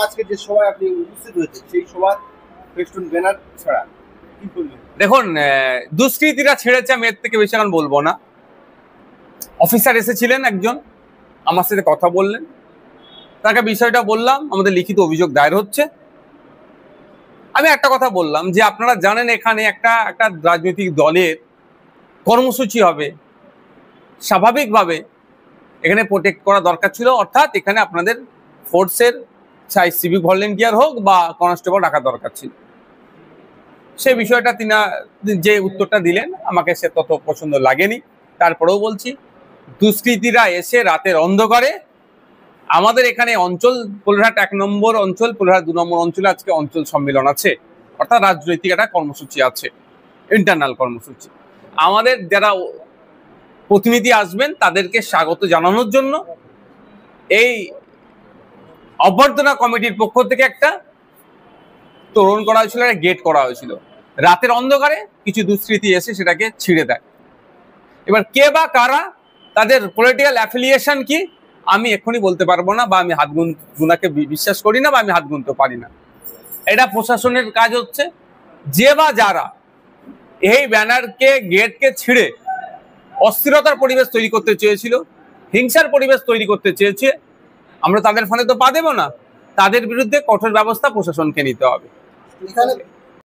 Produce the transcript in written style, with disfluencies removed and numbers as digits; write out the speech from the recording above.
আজকে যে সভায় আপনি উপস্থিত হয়েছে সেই সভা ফেস্টুন ব্যানার ছাড়া কি বলবেন? দেখুন, দুষ্কৃতীরা ছেড়েছে, আমি এর থেকে বেশি এখন বলবো না। অফিসার এসেছিলেন একজন, আমার সাথে কথা বললেন, তাকে বিষয়টা বললাম, আমাদের লিখিত অভিযোগ দায়ের হচ্ছে। আমি একটা কথা বললাম যে আপনারা জানেন এখানে একটা রাজনৈতিক দলের কর্মসূচি হবে, স্বাভাবিকভাবে এখানে প্রোটেক্ট করা দরকার ছিল, অর্থাৎ এখানে আপনাদের ফোর্সের চাই সিভিক ভলেন্টিয়ার হোক বা কনস্টেবল রাখা দরকার ছিল। সেই বিষয়টা তিনি যে উত্তরটা দিলেন আমাকে সে তত পছন্দ লাগেনি। তারপরেও বলছি, দুষ্কৃতীরা এসে রাতের অন্ধকারে আমাদের এখানে অঞ্চল পোলরহাট 1 নম্বর অঞ্চল, পোলরহাট 2 নম্বর অঞ্চলে আজকে অঞ্চল সম্মেলন আছে, অর্থাৎ রাজনৈতিক একটা কর্মসূচি আছে, ইন্টারনাল কর্মসূচি। আমাদের যারা প্রতিনিধি আসবেন তাদেরকে স্বাগত জানানোর জন্য এই অভ্যর্থনা কমিটির পক্ষ থেকে একটা তোরণ করা হয়েছিল, একটা গেট করা হয়েছিল। রাতের অন্ধকারে কিছু দুষ্কৃতী এসে সেটাকে ছিঁড়ে দেয়। এবার কে বা কারা, তাদের পলিটিক্যাল অ্যাফিলিয়েশন কি, আমি এক্ষুনি বলতে পারবো না, বা আমি হাত গুনাকে বিশ্বাস করি না, বা আমি হাত গুনতে পারি না। এটা প্রশাসনের কাজ হচ্ছে। যে বা যারা এই ব্যানারকে, গেটকে ছিঁড়ে অস্থিরতার পরিবেশ তৈরি করতে চেয়েছিল, হিংসার পরিবেশ তৈরি করতে চেয়েছে, আমরা তাদের ফলে তো পা দেব না। তাদের বিরুদ্ধে কঠোর ব্যবস্থা প্রশাসনকে নিতে হবে।